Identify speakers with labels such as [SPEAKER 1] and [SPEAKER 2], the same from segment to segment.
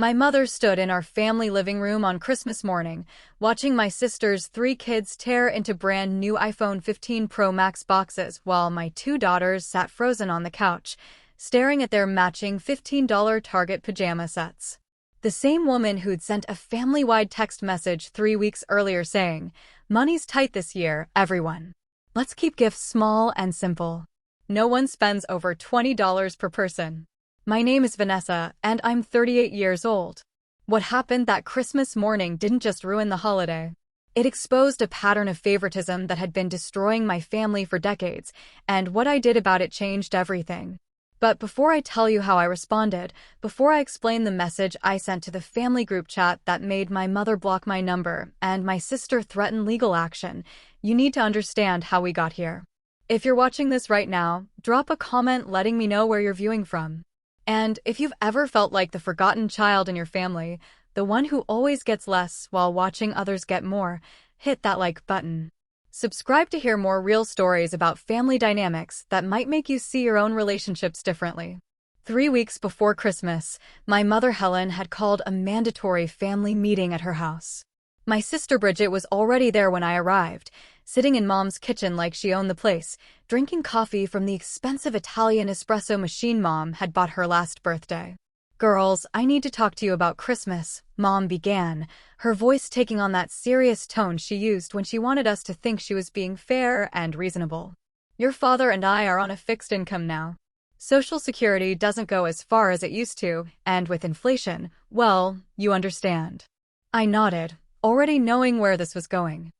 [SPEAKER 1] My mother stood in our family living room on Christmas morning, watching my sister's 3 kids tear into brand new iPhone 15 Pro Max boxes while my 2 daughters sat frozen on the couch, staring at their matching $15 Target pajama sets. The same woman who'd sent a family-wide text message 3 weeks earlier saying, "Money's tight this year, everyone. Let's keep gifts small and simple. No one spends over $20 per person." My name is Vanessa, and I'm 38 years old. What happened that Christmas morning didn't just ruin the holiday. It exposed a pattern of favoritism that had been destroying my family for decades, and what I did about it changed everything. But before I tell you how I responded, before I explain the message I sent to the family group chat that made my mother block my number and my sister threaten legal action, you need to understand how we got here. If you're watching this right now, drop a comment letting me know where you're viewing from. And if you've ever felt like the forgotten child in your family, the one who always gets less while watching others get more, hit that like button. Subscribe to hear more real stories about family dynamics that might make you see your own relationships differently. 3 weeks before Christmas, my mother Helen had called a mandatory family meeting at her house. My sister Bridget was already there when I arrived, sitting in Mom's kitchen like she owned the place, drinking coffee from the expensive Italian espresso machine Mom had bought her last birthday. "Girls, I need to talk to you about Christmas," Mom began, her voice taking on that serious tone she used when she wanted us to think she was being fair and reasonable. "Your father and I are on a fixed income now. Social Security doesn't go as far as it used to, and with inflation, well, you understand." I nodded, already knowing where this was going.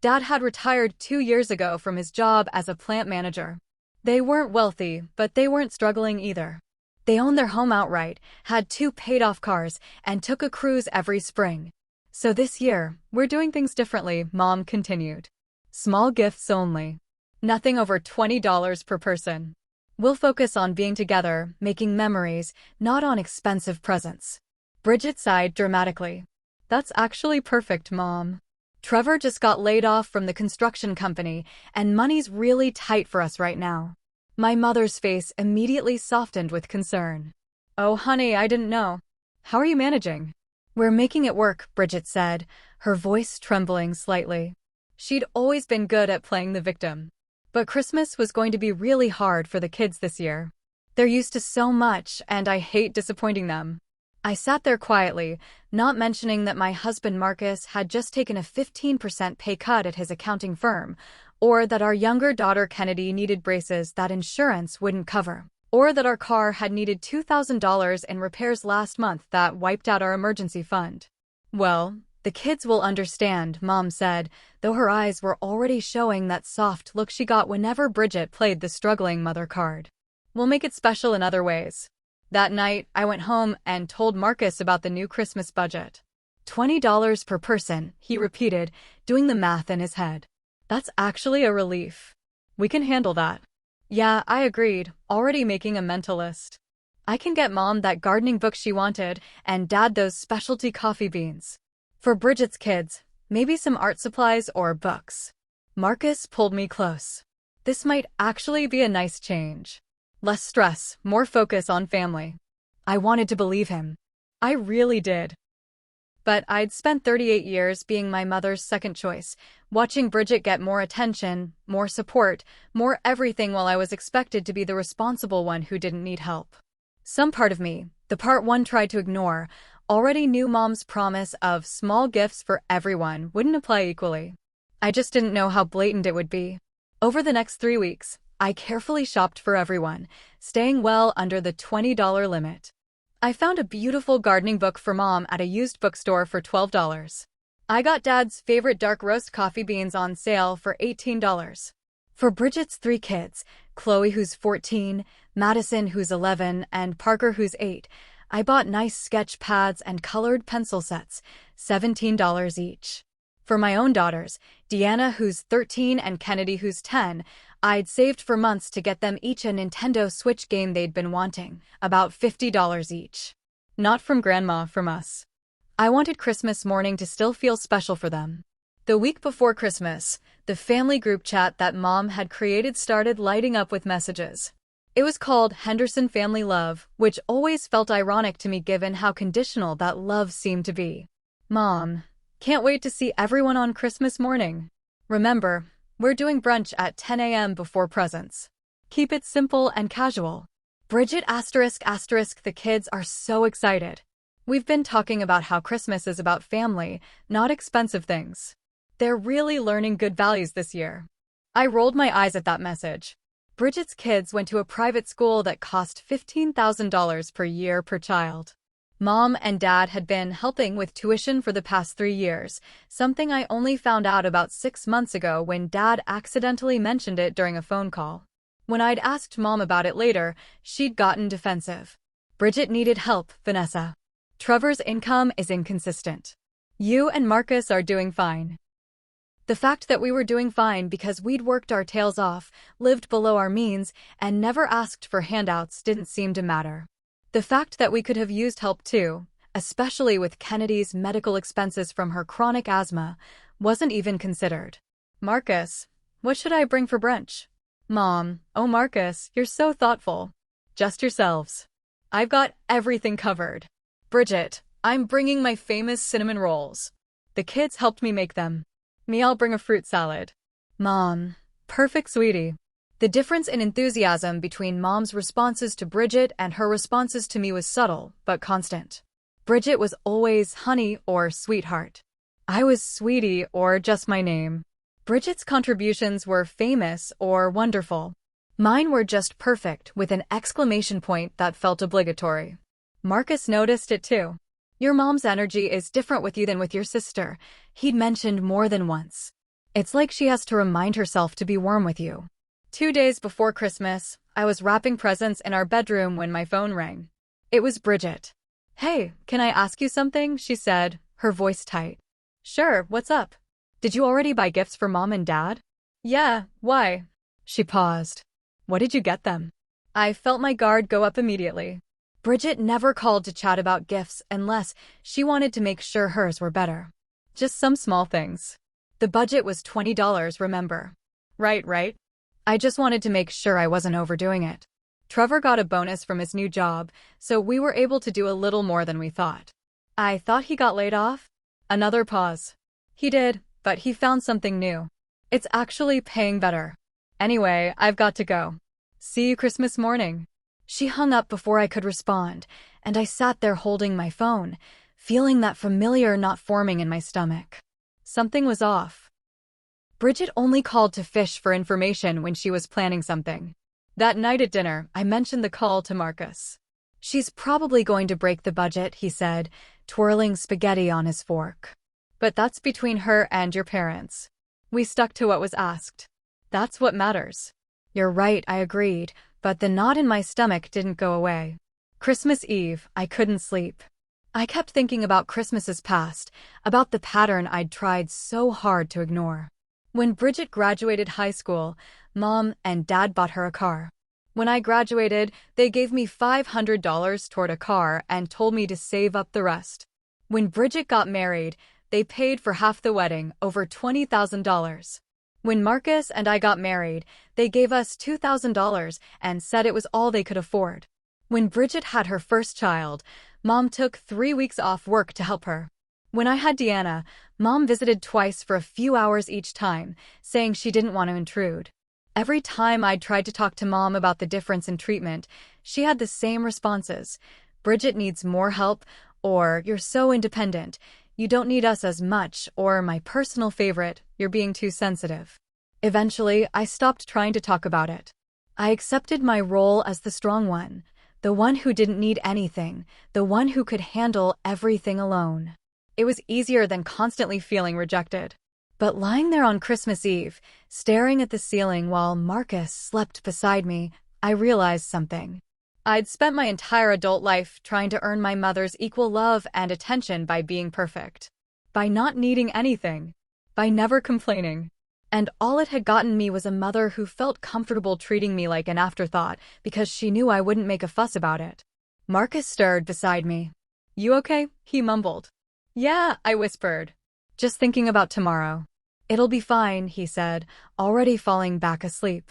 [SPEAKER 1] Dad had retired 2 years ago from his job as a plant manager. They weren't wealthy, but they weren't struggling either. They owned their home outright, had 2 paid-off cars, and took a cruise every spring. "So this year, we're doing things differently," Mom continued. "Small gifts only. Nothing over $20 per person. We'll focus on being together, making memories, not on expensive presents." Bridget sighed dramatically. "That's actually perfect, Mom. Trevor just got laid off from the construction company, and money's really tight for us right now." My mother's face immediately softened with concern. "Oh, honey, I didn't know. How are you managing?" "We're making it work," Bridget said, her voice trembling slightly. She'd always been good at playing the victim. But Christmas was going to be really hard for the kids this year. They're used to so much, and I hate disappointing them. I sat there quietly, not mentioning that my husband Marcus had just taken a 15% pay cut at his accounting firm, or that our younger daughter Kennedy needed braces that insurance wouldn't cover, or that our car had needed $2,000 in repairs last month that wiped out our emergency fund. "Well, the kids will understand," Mom said, though her eyes were already showing that soft look she got whenever Bridget played the struggling mother card. "We'll make it special in other ways." That night, I went home and told Marcus about the new Christmas budget. $20 per person, he repeated, doing the math in his head. "That's actually a relief. We can handle that." "Yeah," I agreed, already making a mental list. "I can get Mom that gardening book she wanted, and Dad those specialty coffee beans. For Bridget's kids, maybe some art supplies or books." Marcus pulled me close. This might actually be a nice change. Less stress, more focus on family. I wanted to believe him. I really did. But I'd spent 38 years being my mother's second choice, watching Bridget get more attention, more support, more everything while I was expected to be the responsible one who didn't need help. Some part of me, the part one tried to ignore, already knew Mom's promise of small gifts for everyone wouldn't apply equally. I just didn't know how blatant it would be. Over the next 3 weeks, I carefully shopped for everyone, staying well under the $20 limit. I found a beautiful gardening book for Mom at a used bookstore for $12. I got Dad's favorite dark roast coffee beans on sale for $18. For Bridget's 3 kids, Chloe who's 14, Madison who's 11, and Parker who's 8, I bought nice sketch pads and colored pencil sets, $17 each. For my own daughters, Deanna who's 13 and Kennedy who's 10, I'd saved for months to get them each a Nintendo Switch game they'd been wanting, about $50 each. Not from Grandma, from us. I wanted Christmas morning to still feel special for them. The week before Christmas, the family group chat that Mom had created started lighting up with messages. It was called Henderson Family Love, which always felt ironic to me given how conditional that love seemed to be. Mom, can't wait to see everyone on Christmas morning. Remember, we're doing brunch at 10 a.m. before presents. Keep it simple and casual. Bridget ***, the kids are so excited. We've been talking about how Christmas is about family, not expensive things. They're really learning good values this year. I rolled my eyes at that message. Bridget's kids went to a private school that cost $15,000 per year per child. Mom and Dad had been helping with tuition for the past 3 years, something I only found out about 6 months ago when Dad accidentally mentioned it during a phone call. When I'd asked Mom about it later, she'd gotten defensive. Bridget needed help, Vanessa. Trevor's income is inconsistent. You and Marcus are doing fine. The fact that we were doing fine because we'd worked our tails off, lived below our means, and never asked for handouts didn't seem to matter. The fact that we could have used help too, especially with Kennedy's medical expenses from her chronic asthma, wasn't even considered. Marcus, what should I bring for brunch? Mom, oh Marcus, you're so thoughtful. Just yourselves. I've got everything covered. Bridget, I'm bringing my famous cinnamon rolls. The kids helped me make them. Me, I'll bring a fruit salad. Mom, perfect sweetie. The difference in enthusiasm between Mom's responses to Bridget and her responses to me was subtle, but constant. Bridget was always honey or sweetheart. I was sweetie or just my name. Bridget's contributions were famous or wonderful. Mine were just perfect with an exclamation point that felt obligatory. Marcus noticed it too. Your mom's energy is different with you than with your sister, he'd mentioned more than once. It's like she has to remind herself to be warm with you. 2 days before Christmas, I was wrapping presents in our bedroom when my phone rang. It was Bridget. Hey, can I ask you something? She said, her voice tight. Sure, what's up? Did you already buy gifts for Mom and Dad? Yeah, why? She paused. What did you get them? I felt my guard go up immediately. Bridget never called to chat about gifts unless she wanted to make sure hers were better. Just some small things. The budget was $20, remember? Right. I just wanted to make sure I wasn't overdoing it. Trevor got a bonus from his new job, so we were able to do a little more than we thought. I thought he got laid off? Another pause. He did, but he found something new. It's actually paying better. Anyway, I've got to go. See you Christmas morning. She hung up before I could respond, and I sat there holding my phone, feeling that familiar knot forming in my stomach. Something was off. Bridget only called to fish for information when she was planning something. That night at dinner, I mentioned the call to Marcus. She's probably going to break the budget, he said, twirling spaghetti on his fork. But that's between her and your parents. We stuck to what was asked. That's what matters. You're right, I agreed, but the knot in my stomach didn't go away. Christmas Eve, I couldn't sleep. I kept thinking about Christmases past, about the pattern I'd tried so hard to ignore. When Bridget graduated high school, Mom and Dad bought her a car. When I graduated, they gave me $500 toward a car and told me to save up the rest. When Bridget got married, they paid for half the wedding, over $20,000. When Marcus and I got married, they gave us $2,000 and said it was all they could afford. When Bridget had her first child, Mom took 3 weeks off work to help her. When I had Deanna, Mom visited twice for a few hours each time, saying she didn't want to intrude. Every time I'd tried to talk to Mom about the difference in treatment, she had the same responses. Bridget needs more help, or you're so independent, you don't need us as much, or my personal favorite, you're being too sensitive. Eventually, I stopped trying to talk about it. I accepted my role as the strong one, the one who didn't need anything, the one who could handle everything alone. It was easier than constantly feeling rejected. But lying there on Christmas Eve, staring at the ceiling while Marcus slept beside me, I realized something. I'd spent my entire adult life trying to earn my mother's equal love and attention by being perfect, by not needing anything, by never complaining. And all it had gotten me was a mother who felt comfortable treating me like an afterthought because she knew I wouldn't make a fuss about it. Marcus stirred beside me. You okay? He mumbled. Yeah, I whispered. Just thinking about tomorrow. It'll be fine, he said, already falling back asleep.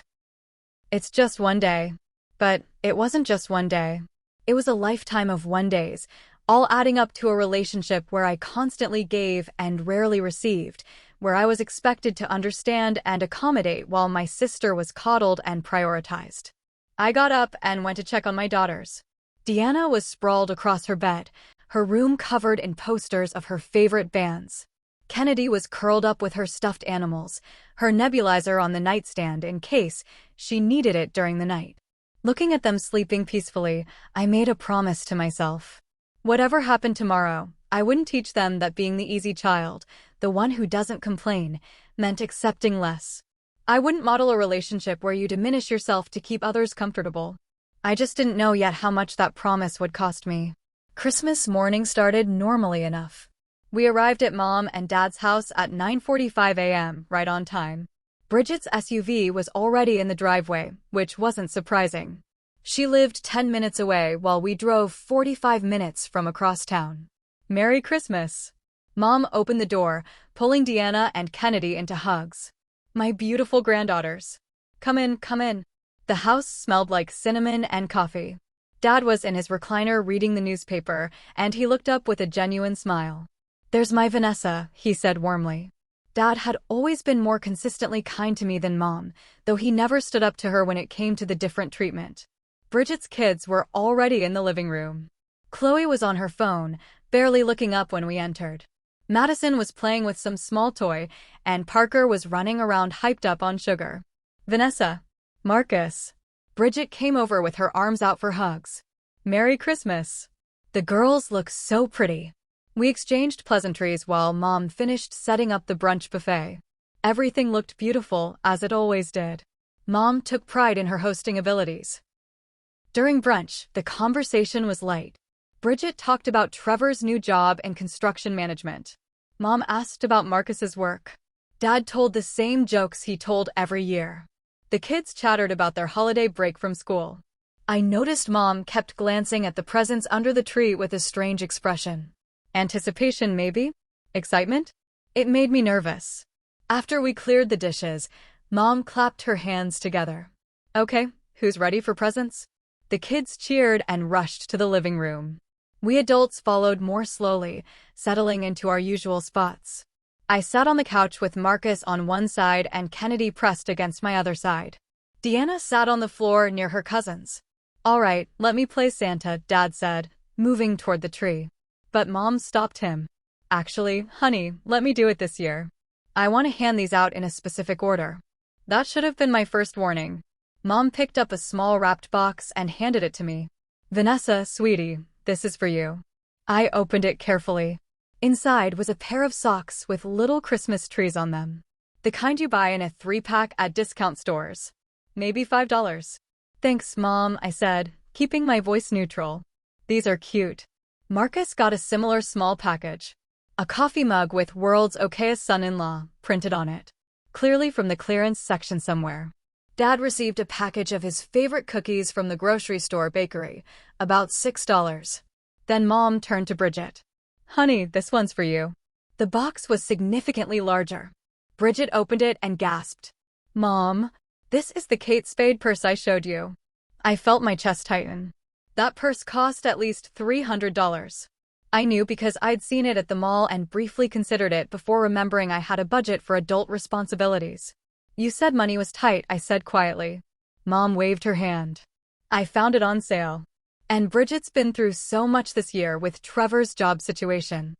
[SPEAKER 1] It's just one day. But it wasn't just one day. It was a lifetime of one days, all adding up to a relationship where I constantly gave and rarely received, where I was expected to understand and accommodate while my sister was coddled and prioritized. I got up and went to check on my daughters. Deanna was sprawled across her bed, her room covered in posters of her favorite bands. Kennedy was curled up with her stuffed animals, her nebulizer on the nightstand in case she needed it during the night. Looking at them sleeping peacefully, I made a promise to myself. Whatever happened tomorrow, I wouldn't teach them that being the easy child, the one who doesn't complain, meant accepting less. I wouldn't model a relationship where you diminish yourself to keep others comfortable. I just didn't know yet how much that promise would cost me. Christmas morning started normally enough. We arrived at Mom and Dad's house at 9:45 a.m., right on time. Bridget's SUV was already in the driveway, which wasn't surprising. She lived 10 minutes away while we drove 45 minutes from across town. Merry Christmas! Mom opened the door, pulling Deanna and Kennedy into hugs. My beautiful granddaughters. Come in, come in. The house smelled like cinnamon and coffee. Dad was in his recliner reading the newspaper, and he looked up with a genuine smile. There's my Vanessa, he said warmly. Dad had always been more consistently kind to me than Mom, though he never stood up to her when it came to the different treatment. Bridget's kids were already in the living room. Chloe was on her phone, barely looking up when we entered. Madison was playing with some small toy, and Parker was running around hyped up on sugar. Vanessa. Marcus. Bridget came over with her arms out for hugs. Merry Christmas. The girls looked so pretty. We exchanged pleasantries while Mom finished setting up the brunch buffet. Everything looked beautiful, as it always did. Mom took pride in her hosting abilities. During brunch, the conversation was light. Bridget talked about Trevor's new job in construction management. Mom asked about Marcus's work. Dad told the same jokes he told every year. The kids chattered about their holiday break from school. I noticed Mom kept glancing at the presents under the tree with a strange expression. Anticipation, maybe? Excitement? It made me nervous. After we cleared the dishes, Mom clapped her hands together. Okay, who's ready for presents? The kids cheered and rushed to the living room. We adults followed more slowly, settling into our usual spots. I sat on the couch with Marcus on one side and Kennedy pressed against my other side. Deanna sat on the floor near her cousins. All right, let me play Santa, Dad said, moving toward the tree. But Mom stopped him. Actually, honey, let me do it this year. I want to hand these out in a specific order. That should have been my first warning. Mom picked up a small wrapped box and handed it to me. Vanessa, sweetie, this is for you. I opened it carefully. Inside was a pair of socks with little Christmas trees on them. The kind you buy in a 3-pack at discount stores. Maybe $5. Thanks, Mom, I said, keeping my voice neutral. These are cute. Marcus got a similar small package. A coffee mug with "World's Okayest Son-in-Law" printed on it. Clearly from the clearance section somewhere. Dad received a package of his favorite cookies from the grocery store bakery, about $6. Then Mom turned to Bridget. Honey, this one's for you. The box was significantly larger. Bridget opened it and gasped. Mom, this is the Kate Spade purse I showed you. I felt my chest tighten. That purse cost at least $300. I knew because I'd seen it at the mall and briefly considered it before remembering I had a budget for adult responsibilities. You said money was tight, I said quietly. Mom waved her hand. I found it on sale. And Bridget's been through so much this year with Trevor's job situation.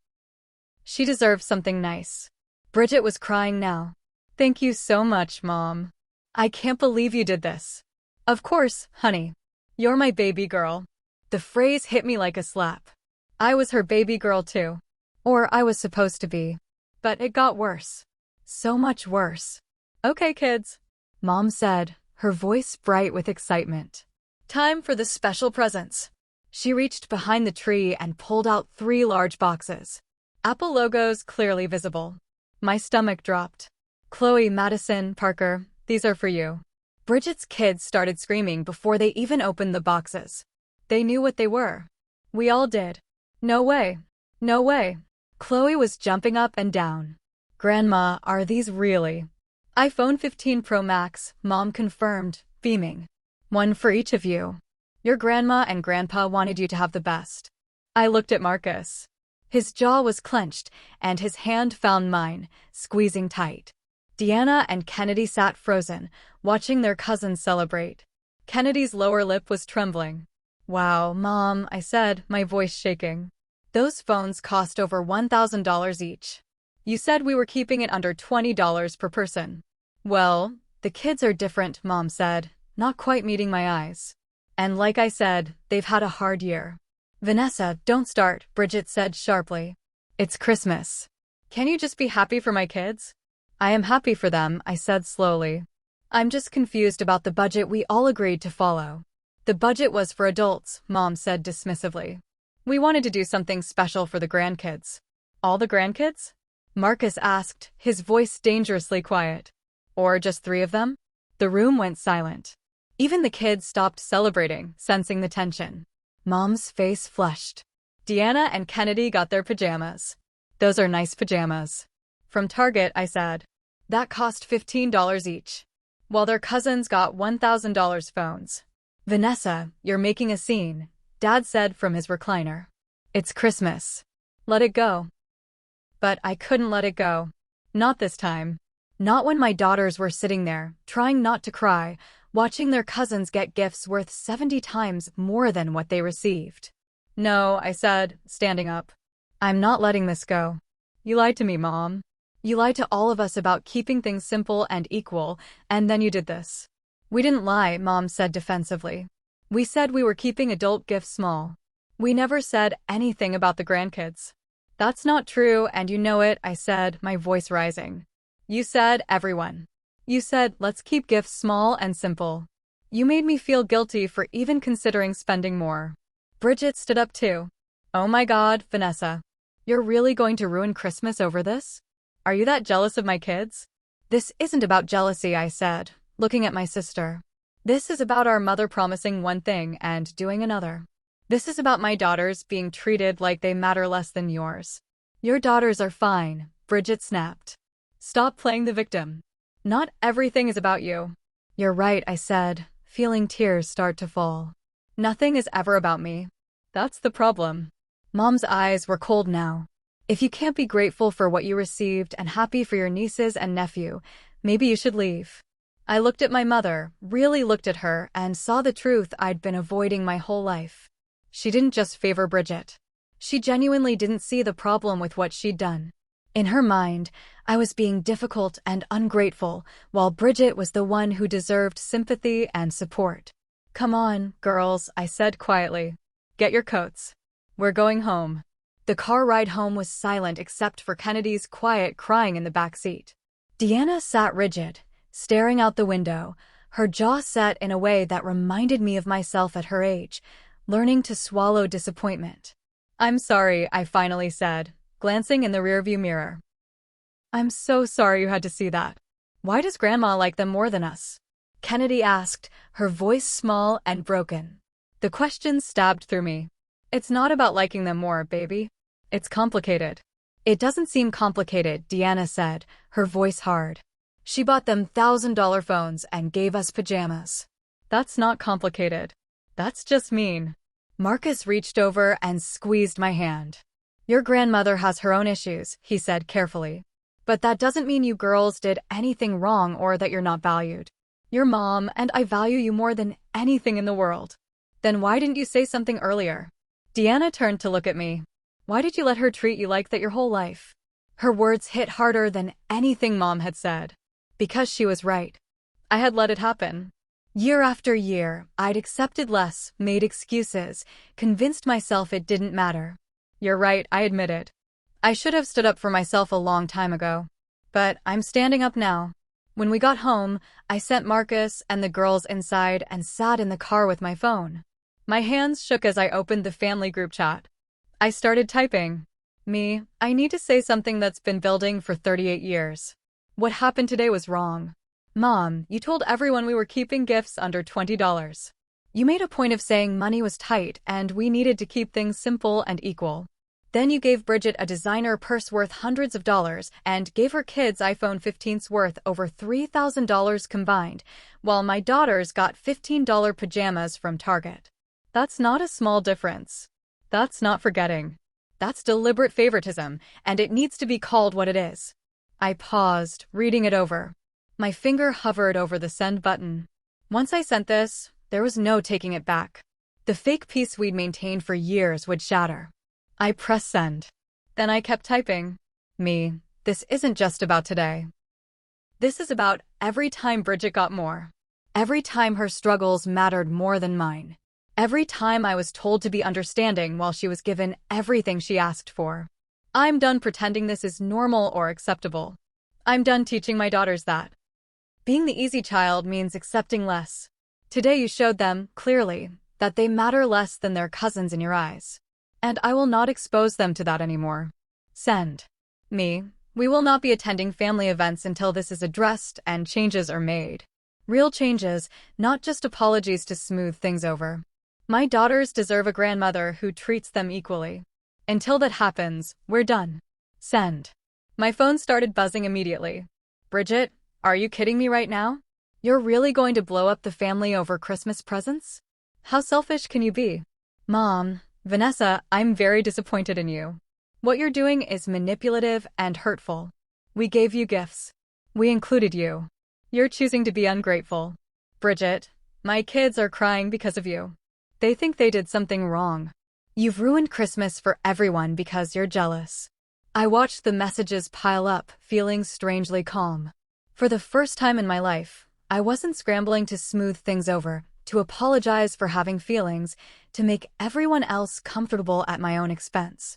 [SPEAKER 1] She deserves something nice. Bridget was crying now. Thank you so much, Mom. I can't believe you did this. Of course, honey. You're my baby girl. The phrase hit me like a slap. I was her baby girl too. Or I was supposed to be. But it got worse. So much worse. Okay, kids, Mom said, her voice bright with excitement. Time for the special presents. She reached behind the tree and pulled out 3 large boxes. Apple logos clearly visible. My stomach dropped. Chloe, Madison, Parker, these are for you. Bridget's kids started screaming before they even opened the boxes. They knew what they were. We all did. No way. No way. Chloe was jumping up and down. Grandma, are these really? iPhone 15 Pro Max, Mom confirmed, beaming. One for each of you. Your grandma and grandpa wanted you to have the best. I looked at Marcus. His jaw was clenched, and his hand found mine, squeezing tight. Deanna and Kennedy sat frozen, watching their cousins celebrate. Kennedy's lower lip was trembling. Wow, Mom, I said, my voice shaking. Those phones cost over $1,000 each. You said we were keeping it under $20 per person. Well, the kids are different, Mom said, not quite meeting my eyes. And like I said, they've had a hard year. Vanessa, don't start, Bridget said sharply. It's Christmas. Can you just be happy for my kids? I am happy for them, I said slowly. I'm just confused about the budget we all agreed to follow. The budget was for adults, Mom said dismissively. We wanted to do something special for the grandkids. All the grandkids? Marcus asked, his voice dangerously quiet. Or just 3 of them? The room went silent. Even the kids stopped celebrating, sensing the tension. Mom's face flushed. Deanna and Kennedy got their pajamas. Those are nice pajamas. From Target, I said. That cost $15 each. While their cousins got $1,000 phones. Vanessa, you're making a scene, Dad said from his recliner. It's Christmas. Let it go. But I couldn't let it go. Not this time. Not when my daughters were sitting there, trying not to cry, watching their cousins get gifts worth 70 times more than what they received. No, I said, standing up. I'm not letting this go. You lied to me, Mom. You lied to all of us about keeping things simple and equal, and then you did this. We didn't lie, Mom said defensively. We said we were keeping adult gifts small. We never said anything about the grandkids. That's not true, and you know it, I said, my voice rising. You said everyone. You said, let's keep gifts small and simple. You made me feel guilty for even considering spending more. Bridget stood up too. Oh my God, Vanessa. You're really going to ruin Christmas over this? Are you that jealous of my kids? This isn't about jealousy, I said, looking at my sister. This is about our mother promising one thing and doing another. This is about my daughters being treated like they matter less than yours. Your daughters are fine, Bridget snapped. Stop playing the victim. Not everything is about you. You're right, I said, feeling tears start to fall. Nothing is ever about me. That's the problem. Mom's eyes were cold now. If you can't be grateful for what you received and happy for your nieces and nephew, maybe you should leave. I looked at my mother, really looked at her, and saw the truth I'd been avoiding my whole life. She didn't just favor Bridget. She genuinely didn't see the problem with what she'd done. In her mind, I was being difficult and ungrateful, while Bridget was the one who deserved sympathy and support. Come on, girls, I said quietly. Get your coats. We're going home. The car ride home was silent except for Kennedy's quiet crying in the back seat. Deanna sat rigid, staring out the window, her jaw set in a way that reminded me of myself at her age, learning to swallow disappointment. I'm sorry, I finally said, glancing in the rearview mirror. I'm so sorry you had to see that. Why does Grandma like them more than us? Kennedy asked, her voice small and broken. The question stabbed through me. It's not about liking them more, baby. It's complicated. It doesn't seem complicated, Deanna said, her voice hard. She bought them $1,000 phones and gave us pajamas. That's not complicated. That's just mean. Marcus reached over and squeezed my hand. Your grandmother has her own issues, he said carefully. But that doesn't mean you girls did anything wrong or that you're not valued. You're Mom, and I value you more than anything in the world. Then why didn't you say something earlier? Deanna turned to look at me. Why did you let her treat you like that your whole life? Her words hit harder than anything Mom had said. Because she was right. I had let it happen. Year after year, I'd accepted less, made excuses, convinced myself it didn't matter. You're right, I admit it. I should have stood up for myself a long time ago. But I'm standing up now. When we got home, I sent Marcus and the girls inside and sat in the car with my phone. My hands shook as I opened the family group chat. I started typing. I need to say something that's been building for 38 years. What happened today was wrong. Mom, you told everyone we were keeping gifts under $20. You made a point of saying money was tight and we needed to keep things simple and equal. Then you gave Bridget a designer purse worth hundreds of dollars and gave her kids iPhone 15s worth over $3,000 combined, while my daughters got $15 pajamas from Target. That's not a small difference. That's not forgetting. That's deliberate favoritism, and it needs to be called what it is. I paused, reading it over. My finger hovered over the send button. Once I sent this, there was no taking it back. The fake peace we'd maintained for years would shatter. I pressed send. Then I kept typing. This isn't just about today. This is about every time Bridget got more. Every time her struggles mattered more than mine. Every time I was told to be understanding while she was given everything she asked for. I'm done pretending this is normal or acceptable. I'm done teaching my daughters that. Being the easy child means accepting less. Today you showed them, clearly, that they matter less than their cousins in your eyes. And I will not expose them to that anymore. Send. We will not be attending family events until this is addressed and changes are made. Real changes, not just apologies to smooth things over. My daughters deserve a grandmother who treats them equally. Until that happens, we're done. Send. My phone started buzzing immediately. Bridget, are you kidding me right now? You're really going to blow up the family over Christmas presents? How selfish can you be? Mom, Vanessa, I'm very disappointed in you. What you're doing is manipulative and hurtful. We gave you gifts. We included you. You're choosing to be ungrateful. Bridget, my kids are crying because of you. They think they did something wrong. You've ruined Christmas for everyone because you're jealous. I watched the messages pile up, feeling strangely calm. For the first time in my life, I wasn't scrambling to smooth things over, to apologize for having feelings, to make everyone else comfortable at my own expense.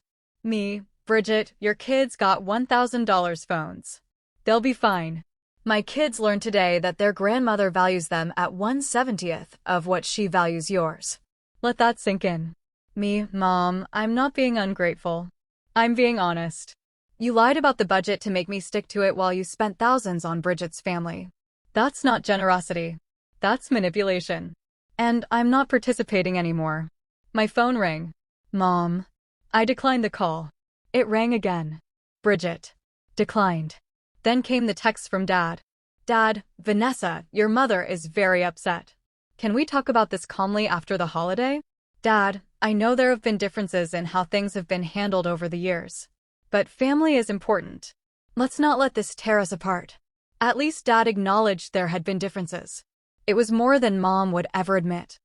[SPEAKER 1] Bridget, your kids got $1,000 phones. They'll be fine. My kids learned today that their grandmother values them at 1/70th of what she values yours. Let that sink in. Mom, I'm not being ungrateful. I'm being honest. You lied about the budget to make me stick to it while you spent thousands on Bridget's family. That's not generosity. That's manipulation. And I'm not participating anymore. My phone rang. Mom. I declined the call. It rang again. Bridget. Declined. Then came the text from Dad. Dad, Vanessa, your mother is very upset. Can we talk about this calmly after the holiday? Dad, I know there have been differences in how things have been handled over the years. But family is important. Let's not let this tear us apart. At least Dad acknowledged there had been differences. It was more than Mom would ever admit.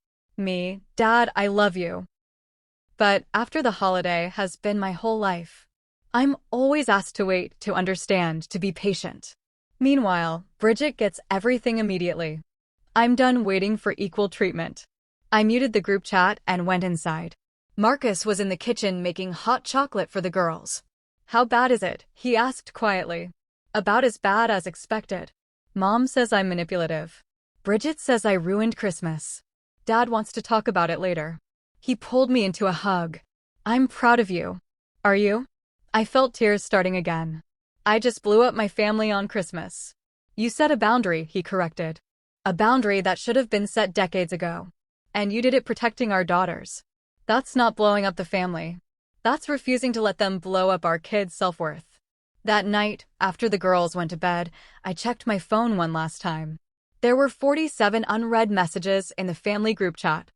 [SPEAKER 1] Dad, I love you. But after the holiday has been my whole life. I'm always asked to wait, to understand, to be patient. Meanwhile, Bridget gets everything immediately. I'm done waiting for equal treatment. I muted the group chat and went inside. Marcus was in the kitchen making hot chocolate for the girls. How bad is it? He asked quietly. About as bad as expected. Mom says I'm manipulative. Bridget says I ruined Christmas. Dad wants to talk about it later. He pulled me into a hug. I'm proud of you. Are you? I felt tears starting again. I just blew up my family on Christmas. You set a boundary, he corrected. A boundary that should have been set decades ago. And you did it protecting our daughters. That's not blowing up the family. That's refusing to let them blow up our kids' self-worth. That night, after the girls went to bed, I checked my phone one last time. There were 47 unread messages in the family group chat.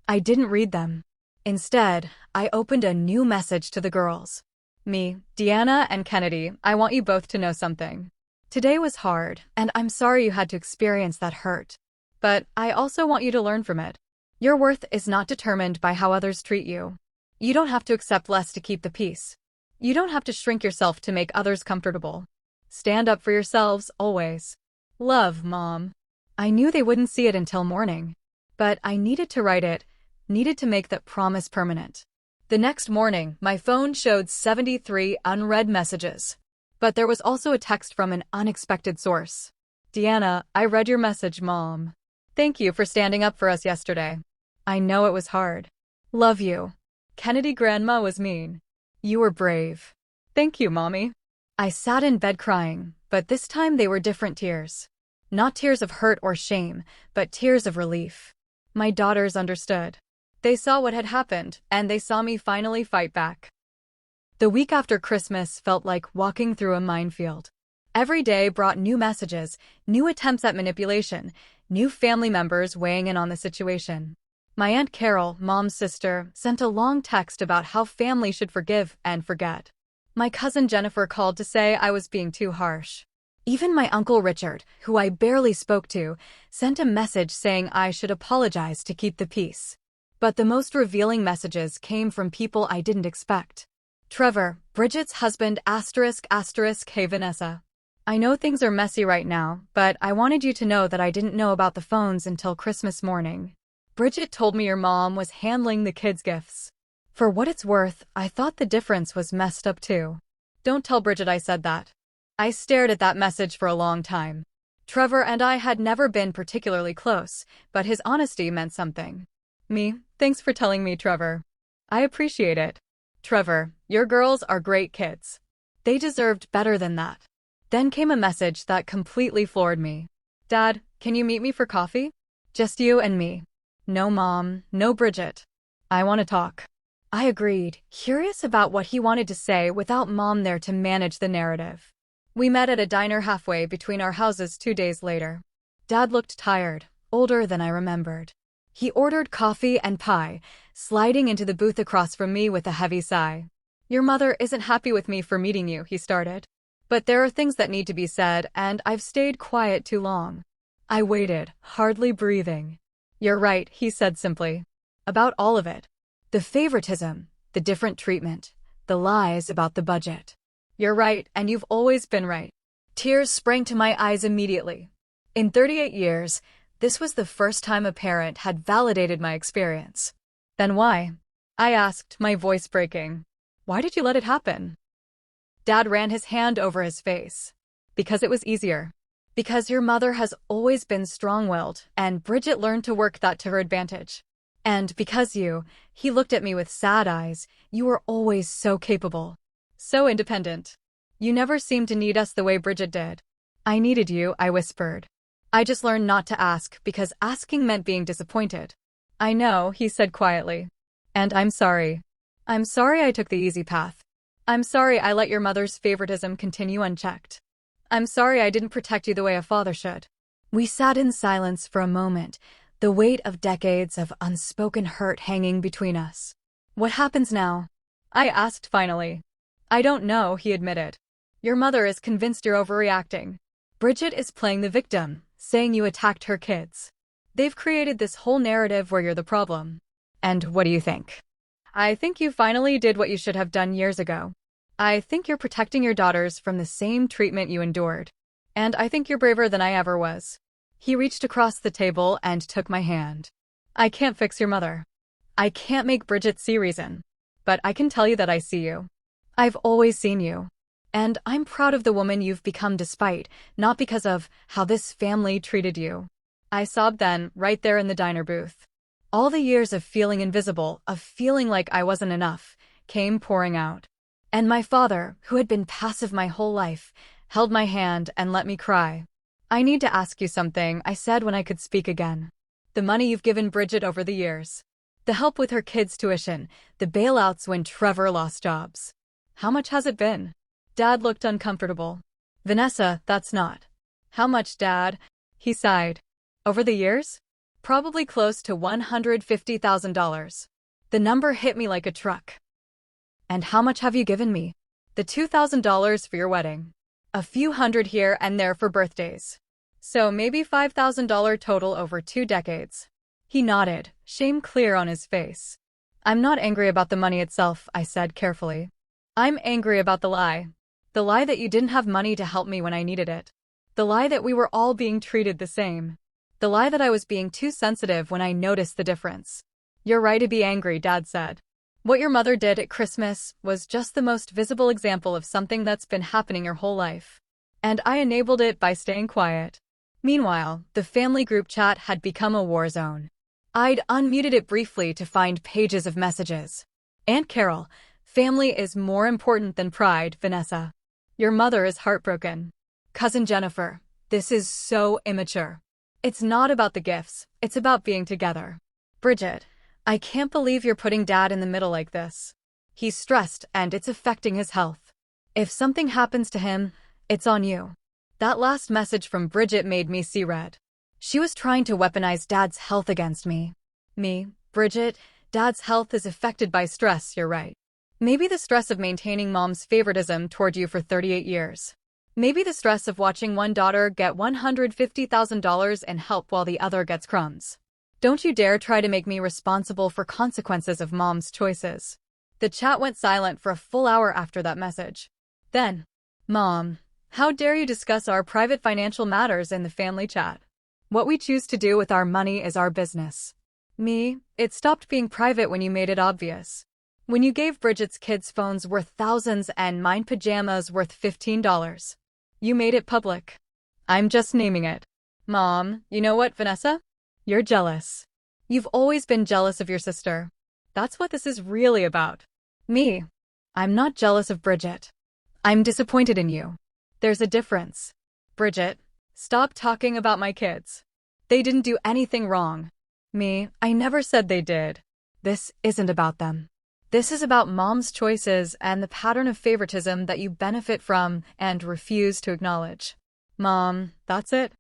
[SPEAKER 1] I didn't read them. Instead, I opened a new message to the girls. Deanna and Kennedy, I want you both to know something. Today was hard, and I'm sorry you had to experience that hurt. But I also want you to learn from it. Your worth is not determined by how others treat you. You don't have to accept less to keep the peace. You don't have to shrink yourself to make others comfortable. Stand up for yourselves, always. Love, Mom. I knew they wouldn't see it until morning. But I needed to write it, needed to make that promise permanent. The next morning, my phone showed 73 unread messages. But there was also a text from an unexpected source. Deanna, I read your message, Mom. Thank you for standing up for us yesterday. I know it was hard. Love you. Kennedy Grandma was mean. You were brave. Thank you, Mommy. I sat in bed crying, but this time they were different tears. Not tears of hurt or shame, but tears of relief. My daughters understood. They saw what had happened, and they saw me finally fight back. The week after Christmas felt like walking through a minefield. Every day brought new messages, new attempts at manipulation, new family members weighing in on the situation. My Aunt Carol, Mom's sister, sent a long text about how family should forgive and forget. My cousin Jennifer called to say I was being too harsh. Even my Uncle Richard, who I barely spoke to, sent a message saying I should apologize to keep the peace. But the most revealing messages came from people I didn't expect. Trevor, Bridget's husband, ***, hey Vanessa. I know things are messy right now, but I wanted you to know that I didn't know about the phones until Christmas morning. Bridget told me your mom was handling the kids' gifts. For what it's worth, I thought the difference was messed up too. Don't tell Bridget I said that. I stared at that message for a long time. Trevor and I had never been particularly close, but his honesty meant something. Me, thanks for telling me, Trevor. I appreciate it. Trevor, your girls are great kids. They deserved better than that. Then came a message that completely floored me. Dad, can you meet me for coffee? Just you and me. No Mom, no Bridget. I want to talk. I agreed, curious about what he wanted to say without Mom there to manage the narrative. We met at a diner halfway between our houses 2 days later. Dad looked tired, older than I remembered. He ordered coffee and pie, sliding into the booth across from me with a heavy sigh. Your mother isn't happy with me for meeting you, he started. But there are things that need to be said, and I've stayed quiet too long. I waited, hardly breathing. You're right, he said simply. About all of it. The favoritism, the different treatment, the lies about the budget. You're right, and you've always been right. Tears sprang to my eyes immediately. In 38 years, this was the first time a parent had validated my experience. Then why? I asked, my voice breaking. Why did you let it happen? Dad ran his hand over his face. Because it was easier. Because your mother has always been strong-willed, and Bridget learned to work that to her advantage. And because he looked at me with sad eyes, you were always so capable. So independent. You never seemed to need us the way Bridget did. I needed you, I whispered. I just learned not to ask because asking meant being disappointed. I know, he said quietly. And I'm sorry. I'm sorry I took the easy path. I'm sorry I let your mother's favoritism continue unchecked. I'm sorry I didn't protect you the way a father should. We sat in silence for a moment, the weight of decades of unspoken hurt hanging between us. What happens now? I asked finally. I don't know, he admitted. Your mother is convinced you're overreacting. Bridget is playing the victim, saying you attacked her kids. They've created this whole narrative where you're the problem. And what do you think? I think you finally did what you should have done years ago. I think you're protecting your daughters from the same treatment you endured. And I think you're braver than I ever was. He reached across the table and took my hand. I can't fix your mother. I can't make Bridget see reason. But I can tell you that I see you. I've always seen you. And I'm proud of the woman you've become despite, not because of how this family treated you. I sobbed then, right there in the diner booth. All the years of feeling invisible, of feeling like I wasn't enough, came pouring out. And my father, who had been passive my whole life, held my hand and let me cry. I need to ask you something, I said when I could speak again. The money you've given Bridget over the years. The help with her kids' tuition, the bailouts when Trevor lost jobs. How much has it been? Dad looked uncomfortable. Vanessa, that's not. How much, Dad? He sighed. Over the years? Probably close to $150,000. The number hit me like a truck. And how much have you given me? The $2,000 for your wedding. A few hundred here and there for birthdays. So maybe $5,000 total over 2 decades. He nodded, shame clear on his face. I'm not angry about the money itself, I said carefully. I'm angry about the lie. The lie that you didn't have money to help me when I needed it. The lie that we were all being treated the same. The lie that I was being too sensitive when I noticed the difference. You're right to be angry, Dad said. What your mother did at Christmas was just the most visible example of something that's been happening your whole life. And I enabled it by staying quiet. Meanwhile, the family group chat had become a war zone. I'd unmuted it briefly to find pages of messages. Aunt Carol, family is more important than pride, Vanessa. Your mother is heartbroken. Cousin Jennifer, this is so immature. It's not about the gifts, it's about being together. Bridget, I can't believe you're putting Dad in the middle like this. He's stressed and it's affecting his health. If something happens to him, it's on you. That last message from Bridget made me see red. She was trying to weaponize Dad's health against me. Me, Bridget, Dad's health is affected by stress, you're right. Maybe the stress of maintaining Mom's favoritism toward you for 38 years. Maybe the stress of watching one daughter get $150,000 in help while the other gets crumbs. Don't you dare try to make me responsible for consequences of Mom's choices. The chat went silent for a full hour after that message. Then, Mom, how dare you discuss our private financial matters in the family chat? What we choose to do with our money is our business. Me, it stopped being private when you made it obvious. When you gave Bridget's kids phones worth thousands and mine pajamas worth $15. You made it public. I'm just naming it. Mom, you know what, Vanessa? You're jealous. You've always been jealous of your sister. That's what this is really about. Me, I'm not jealous of Bridget. I'm disappointed in you. There's a difference. Bridget, stop talking about my kids. They didn't do anything wrong. Me, I never said they did. This isn't about them. This is about Mom's choices and the pattern of favoritism that you benefit from and refuse to acknowledge. Mom, that's it.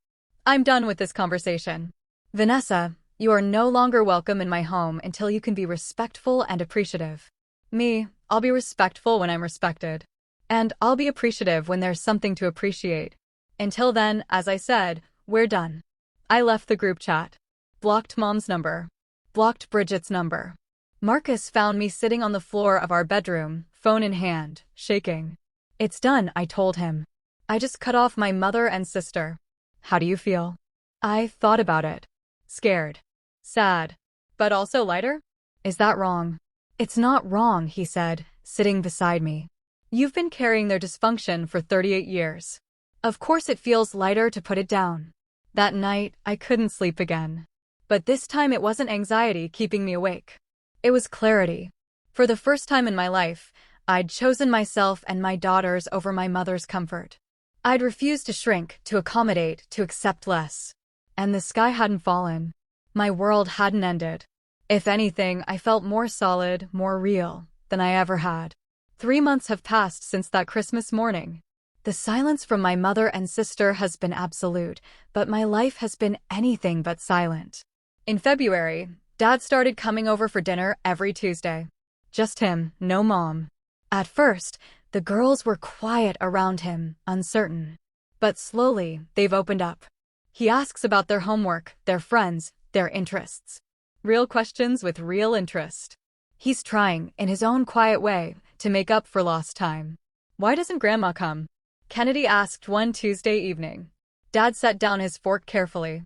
[SPEAKER 1] I'm done with this conversation. Vanessa, you are no longer welcome in my home until you can be respectful and appreciative. Me, I'll be respectful when I'm respected. And I'll be appreciative when there's something to appreciate. Until then, as I said, we're done. I left the group chat. Blocked Mom's number. Blocked Bridget's number. Marcus found me sitting on the floor of our bedroom, phone in hand, shaking. It's done, I told him. I just cut off my mother and sister. How do you feel? I thought about it. Scared. Sad. But also lighter? Is that wrong? It's not wrong, he said, sitting beside me. You've been carrying their dysfunction for 38 years. Of course it feels lighter to put it down. That night, I couldn't sleep again. But this time it wasn't anxiety keeping me awake. It was clarity. For the first time in my life, I'd chosen myself and my daughters over my mother's comfort. I'd refused to shrink, to accommodate, to accept less. And the sky hadn't fallen. My world hadn't ended. If anything, I felt more solid, more real, than I ever had. 3 months have passed since that Christmas morning. The silence from my mother and sister has been absolute, but my life has been anything but silent. In February, Dad started coming over for dinner every Tuesday. Just him, no Mom. At first, the girls were quiet around him, uncertain. But slowly, they've opened up. He asks about their homework, their friends, their interests. Real questions with real interest. He's trying, in his own quiet way, to make up for lost time. Why doesn't Grandma come? Kennedy asked one Tuesday evening. Dad set down his fork carefully.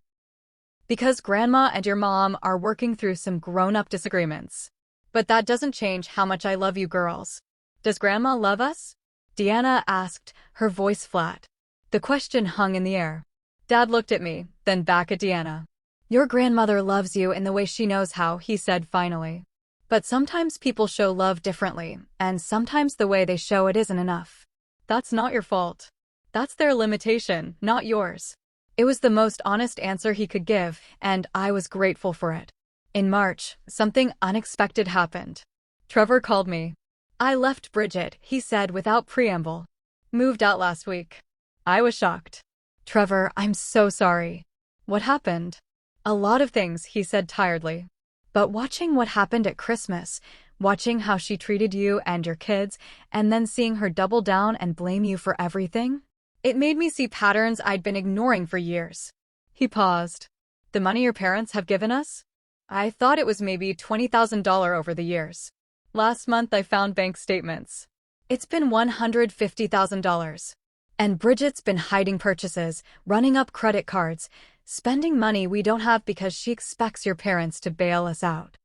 [SPEAKER 1] Because Grandma and your mom are working through some grown-up disagreements. But that doesn't change how much I love you girls. Does Grandma love us? Deanna asked, her voice flat. The question hung in the air. Dad looked at me, then back at Deanna. Your grandmother loves you in the way she knows how, he said finally. But sometimes people show love differently, and sometimes the way they show it isn't enough. That's not your fault. That's their limitation, not yours. It was the most honest answer he could give, and I was grateful for it. In March, something unexpected happened. Trevor called me. I left Bridget, he said without preamble. Moved out last week. I was shocked. Trevor, I'm so sorry. What happened? A lot of things, he said tiredly. But watching what happened at Christmas, watching how she treated you and your kids, and then seeing her double down and blame you for everything, it made me see patterns I'd been ignoring for years. He paused. The money your parents have given us? I thought it was maybe $20,000 over the years. Last month I found bank statements. It's been $150,000. And Bridget's been hiding purchases, running up credit cards, spending money we don't have because she expects your parents to bail us out.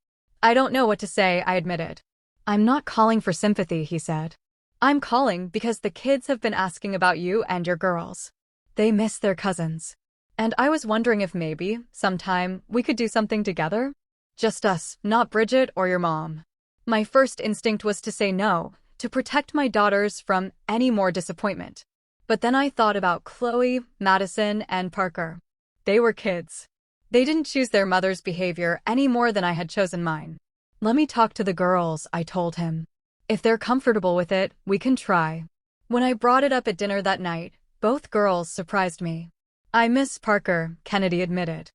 [SPEAKER 1] I don't know what to say, I admitted. I'm not calling for sympathy, he said. I'm calling because the kids have been asking about you and your girls. They miss their cousins. And I was wondering if maybe, sometime, we could do something together? Just us, not Bridget or your mom. My first instinct was to say no, to protect my daughters from any more disappointment. But then I thought about Chloe, Madison, and Parker. They were kids. They didn't choose their mother's behavior any more than I had chosen mine. Let me talk to the girls, I told him. If they're comfortable with it, we can try. When I brought it up at dinner that night, both girls surprised me. I miss Parker, Kennedy admitted.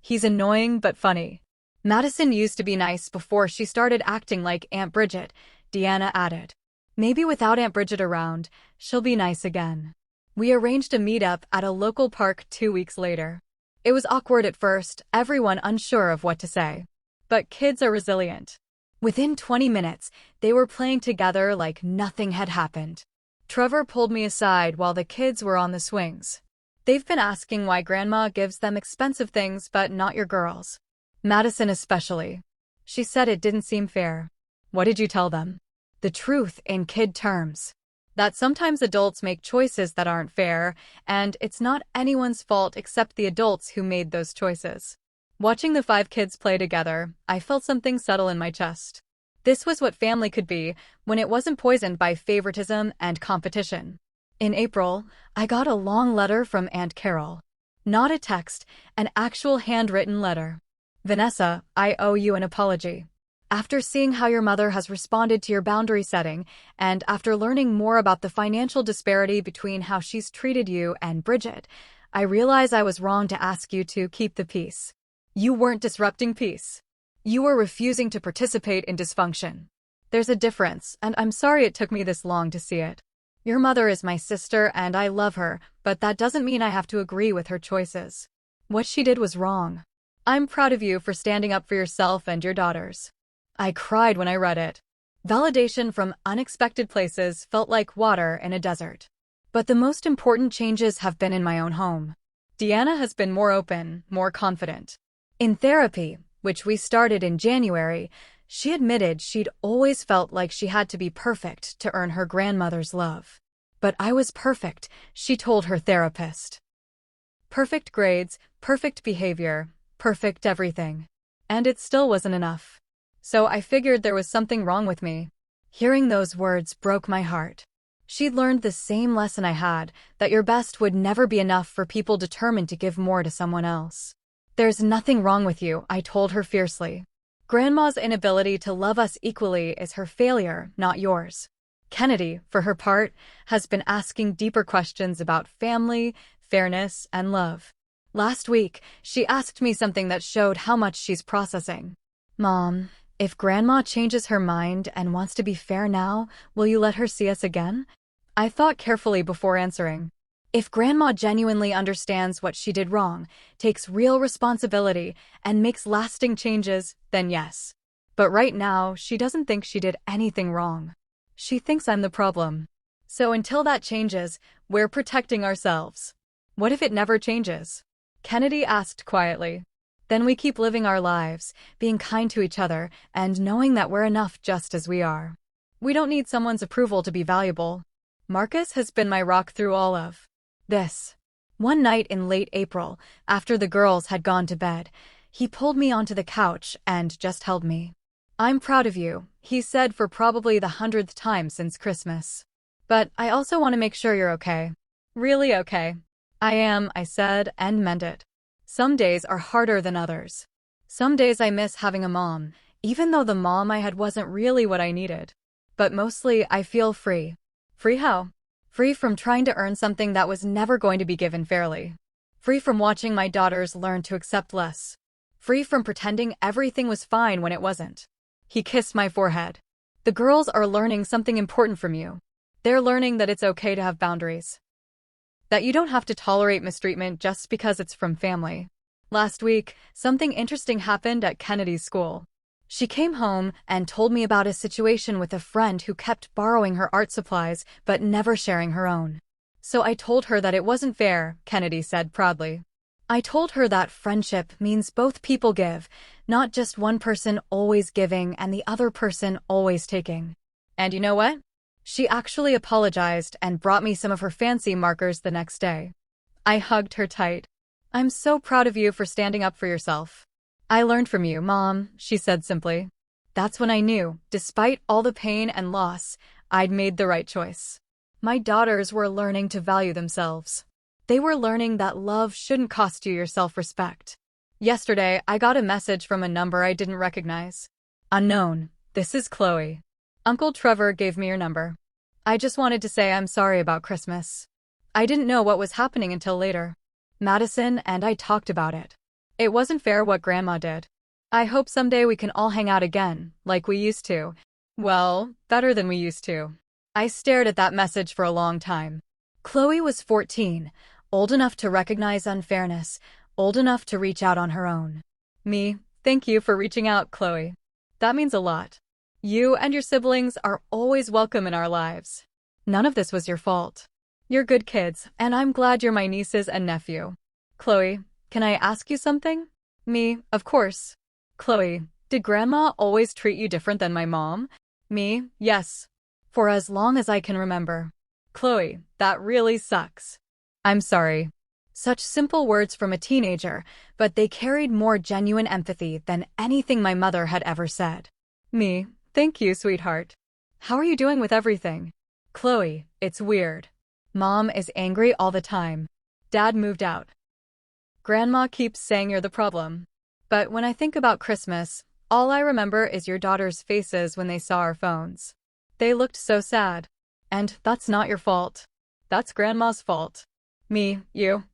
[SPEAKER 1] He's annoying but funny. Madison used to be nice before she started acting like Aunt Bridget, Deanna added. Maybe without Aunt Bridget around, she'll be nice again. We arranged a meetup at a local park 2 weeks later. It was awkward at first, everyone unsure of what to say. But kids are resilient. Within 20 minutes, they were playing together like nothing had happened. Trevor pulled me aside while the kids were on the swings. They've been asking why Grandma gives them expensive things but not your girls. Madison especially. She said it didn't seem fair. What did you tell them? The truth in kid terms. That sometimes adults make choices that aren't fair, and it's not anyone's fault except the adults who made those choices. Watching the 5 kids play together, I felt something settle in my chest. This was what family could be when it wasn't poisoned by favoritism and competition. In April, I got a long letter from Aunt Carol. Not a text, an actual handwritten letter. Vanessa, I owe you an apology. After seeing how your mother has responded to your boundary setting, and after learning more about the financial disparity between how she's treated you and Bridget, I realize I was wrong to ask you to keep the peace. You weren't disrupting peace. You were refusing to participate in dysfunction. There's a difference, and I'm sorry it took me this long to see it. Your mother is my sister and I love her, but that doesn't mean I have to agree with her choices. What she did was wrong. I'm proud of you for standing up for yourself and your daughters. I cried when I read it. Validation from unexpected places felt like water in a desert. But the most important changes have been in my own home. Deanna has been more open, more confident. In therapy, which we started in January, she admitted she'd always felt like she had to be perfect to earn her grandmother's love. But I was perfect, she told her therapist. Perfect grades, perfect behavior, perfect everything. And it still wasn't enough. So I figured there was something wrong with me. Hearing those words broke my heart. She'd learned the same lesson I had, that your best would never be enough for people determined to give more to someone else. There's nothing wrong with you, I told her fiercely. Grandma's inability to love us equally is her failure, not yours. Kennedy, for her part, has been asking deeper questions about family, fairness, and love. Last week, she asked me something that showed how much she's processing. Mom, if Grandma changes her mind and wants to be fair now, will you let her see us again? I thought carefully before answering. If Grandma genuinely understands what she did wrong, takes real responsibility, and makes lasting changes, then yes. But right now, she doesn't think she did anything wrong. She thinks I'm the problem. So until that changes, we're protecting ourselves. What if it never changes? Kennedy asked quietly. Then we keep living our lives, being kind to each other, and knowing that we're enough just as we are. We don't need someone's approval to be valuable. Marcus has been my rock through all of this. One night in late April, after the girls had gone to bed, he pulled me onto the couch and just held me. I'm proud of you, he said for probably the 100th time since Christmas. But I also want to make sure you're okay. Really okay. I am, I said, and meant it. Some days are harder than others. Some days I miss having a mom, even though the mom I had wasn't really what I needed. But mostly I feel free. Free how? Free from trying to earn something that was never going to be given fairly. Free from watching my daughters learn to accept less. Free from pretending everything was fine when it wasn't. He kissed my forehead. The girls are learning something important from you. They're learning that it's okay to have boundaries. That you don't have to tolerate mistreatment just because it's from family. Last week, something interesting happened at Kennedy's school. She came home and told me about a situation with a friend who kept borrowing her art supplies but never sharing her own. So I told her that it wasn't fair, Kennedy said proudly. I told her that friendship means both people give, not just one person always giving and the other person always taking. And you know what? She actually apologized and brought me some of her fancy markers the next day. I hugged her tight. I'm so proud of you for standing up for yourself. I learned from you, Mom, she said simply. That's when I knew, despite all the pain and loss, I'd made the right choice. My daughters were learning to value themselves. They were learning that love shouldn't cost you your self-respect. Yesterday, I got a message from a number I didn't recognize. Unknown, this is Chloe. Uncle Trevor gave me your number. I just wanted to say I'm sorry about Christmas. I didn't know what was happening until later. Madison and I talked about it. It wasn't fair what Grandma did. I hope someday we can all hang out again, like we used to. Well, better than we used to. I stared at that message for a long time. Chloe was 14, old enough to recognize unfairness, old enough to reach out on her own. Me, thank you for reaching out, Chloe. That means a lot. You and your siblings are always welcome in our lives. None of this was your fault. You're good kids, and I'm glad you're my nieces and nephew. Chloe, can I ask you something? Me, of course. Chloe, did Grandma always treat you different than my mom? Me, yes. For as long as I can remember. Chloe, that really sucks. I'm sorry. Such simple words from a teenager, but they carried more genuine empathy than anything my mother had ever said. Me, thank you, sweetheart. How are you doing with everything? Chloe, it's weird. Mom is angry all the time. Dad moved out. Grandma keeps saying you're the problem. But when I think about Christmas, all I remember is your daughter's faces when they saw our phones. They looked so sad. And that's not your fault. That's Grandma's fault. Me, you.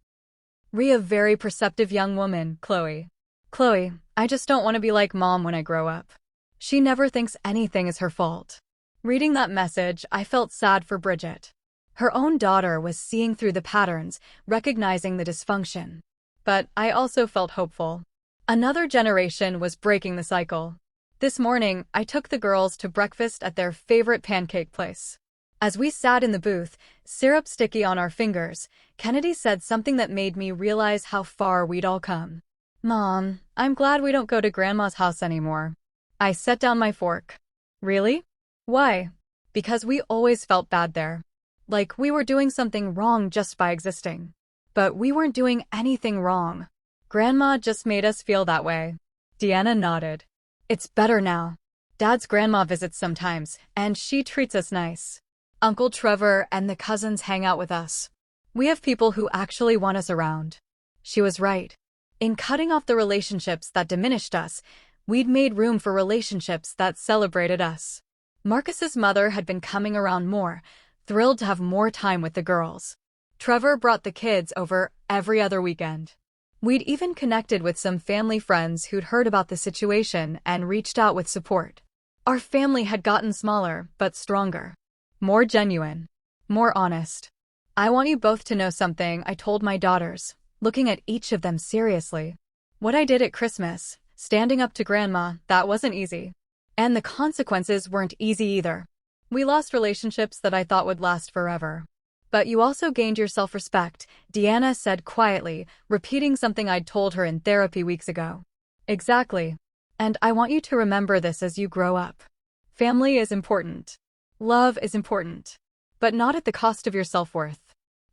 [SPEAKER 1] A very perceptive young woman, Chloe. Chloe, I just don't want to be like Mom when I grow up. She never thinks anything is her fault. Reading that message, I felt sad for Bridget. Her own daughter was seeing through the patterns, recognizing the dysfunction. But I also felt hopeful. Another generation was breaking the cycle. This morning, I took the girls to breakfast at their favorite pancake place. As we sat in the booth, syrup sticky on our fingers, Kennedy said something that made me realize how far we'd all come. Mom, I'm glad we don't go to Grandma's house anymore. I set down my fork. Really? Why? Because we always felt bad there. Like we were doing something wrong just by existing. But we weren't doing anything wrong. Grandma just made us feel that way. Deanna nodded. It's better now. Dad's grandma visits sometimes, and she treats us nice. Uncle Trevor and the cousins hang out with us. We have people who actually want us around. She was right. In cutting off the relationships that diminished us, we'd made room for relationships that celebrated us. Marcus's mother had been coming around more, thrilled to have more time with the girls. Trevor brought the kids over every other weekend. We'd even connected with some family friends who'd heard about the situation and reached out with support. Our family had gotten smaller, but stronger. More genuine. More honest. I want you both to know something I told my daughters, looking at each of them seriously. What I did at Christmas, standing up to Grandma, that wasn't easy. And the consequences weren't easy either. We lost relationships that I thought would last forever. But you also gained your self-respect, Deanna said quietly, repeating something I'd told her in therapy weeks ago. Exactly. And I want you to remember this as you grow up. Family is important. Love is important. But not at the cost of your self-worth.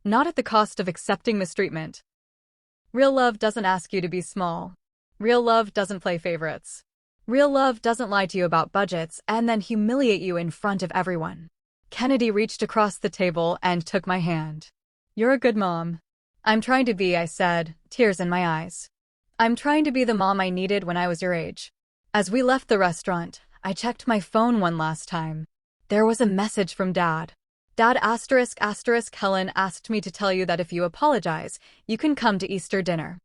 [SPEAKER 1] Not at the cost of accepting mistreatment. Real love doesn't ask you to be small. Real love doesn't play favorites. Real love doesn't lie to you about budgets and then humiliate you in front of everyone. Kennedy reached across the table and took my hand. You're a good mom. I'm trying to be, I said, tears in my eyes. I'm trying to be the mom I needed when I was your age. As we left the restaurant, I checked my phone one last time. There was a message from Dad. Dad ***, Helen asked me to tell you that if you apologize, you can come to Easter dinner.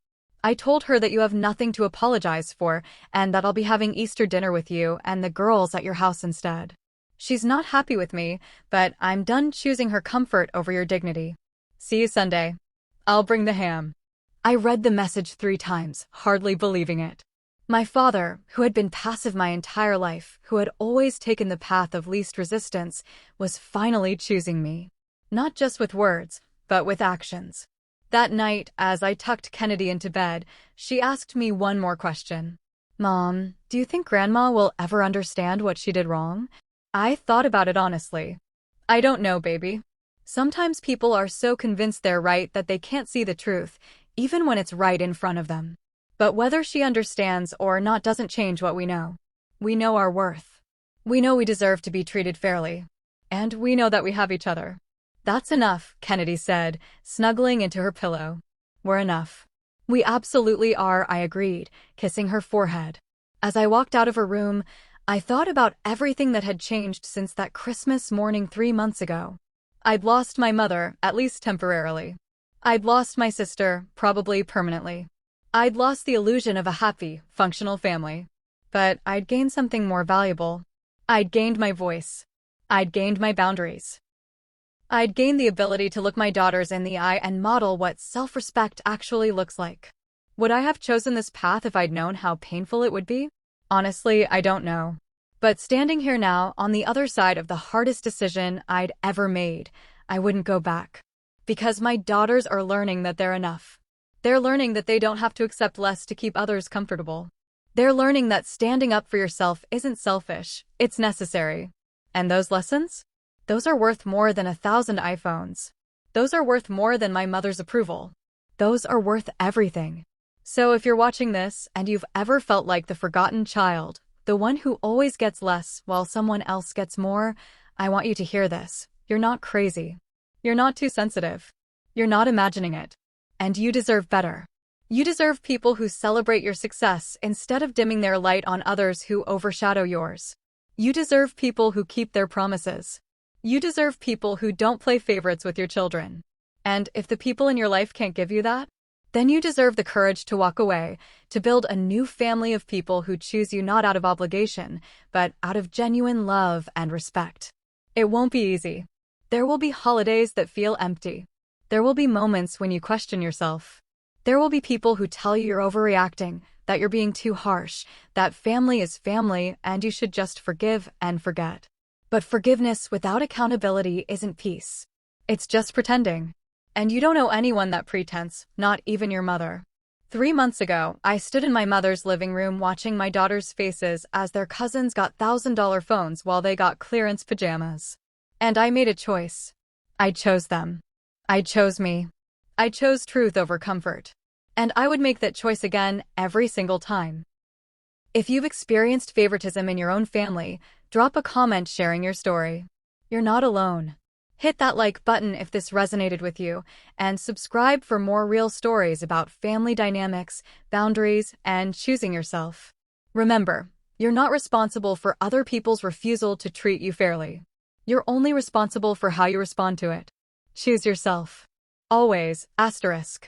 [SPEAKER 1] I told her that you have nothing to apologize for and that I'll be having Easter dinner with you and the girls at your house instead. She's not happy with me, but I'm done choosing her comfort over your dignity. See you Sunday. I'll bring the ham. I read the message 3 times, hardly believing it. My father, who had been passive my entire life, who had always taken the path of least resistance, was finally choosing me. Not just with words, but with actions. That night, as I tucked Kennedy into bed, she asked me one more question. Mom, do you think Grandma will ever understand what she did wrong? I thought about it honestly. I don't know, baby. Sometimes people are so convinced they're right that they can't see the truth, even when it's right in front of them. But whether she understands or not doesn't change what we know. We know our worth. We know we deserve to be treated fairly. And we know that we have each other. That's enough, Kennedy said, snuggling into her pillow. We're enough. We absolutely are, I agreed, kissing her forehead. As I walked out of her room, I thought about everything that had changed since that Christmas morning 3 months ago. I'd lost my mother, at least temporarily. I'd lost my sister, probably permanently. I'd lost the illusion of a happy, functional family. But I'd gained something more valuable. I'd gained my voice. I'd gained my boundaries. I'd gained the ability to look my daughters in the eye and model what self-respect actually looks like. Would I have chosen this path if I'd known how painful it would be? Honestly, I don't know. But standing here now, on the other side of the hardest decision I'd ever made, I wouldn't go back. Because my daughters are learning that they're enough. They're learning that they don't have to accept less to keep others comfortable. They're learning that standing up for yourself isn't selfish, it's necessary. And those lessons? Those are worth more than 1,000 iPhones. Those are worth more than my mother's approval. Those are worth everything. So if you're watching this and you've ever felt like the forgotten child, the one who always gets less while someone else gets more, I want you to hear this. You're not crazy. You're not too sensitive. You're not imagining it. And you deserve better. You deserve people who celebrate your success instead of dimming their light on others who overshadow yours. You deserve people who keep their promises. You deserve people who don't play favorites with your children. And if the people in your life can't give you that, then you deserve the courage to walk away, to build a new family of people who choose you not out of obligation, but out of genuine love and respect. It won't be easy. There will be holidays that feel empty. There will be moments when you question yourself. There will be people who tell you you're overreacting, that you're being too harsh, that family is family and you should just forgive and forget. But forgiveness without accountability isn't peace. It's just pretending. And you don't owe anyone that pretense, not even your mother. 3 months ago, I stood in my mother's living room watching my daughters' faces as their cousins got $1,000 phones while they got clearance pajamas. And I made a choice. I chose them. I chose me. I chose truth over comfort. And I would make that choice again every single time. If you've experienced favoritism in your own family, drop a comment sharing your story. You're not alone. Hit that like button if this resonated with you, and subscribe for more real stories about family dynamics, boundaries, and choosing yourself. Remember, you're not responsible for other people's refusal to treat you fairly. You're only responsible for how you respond to it. Choose yourself. Always, asterisk.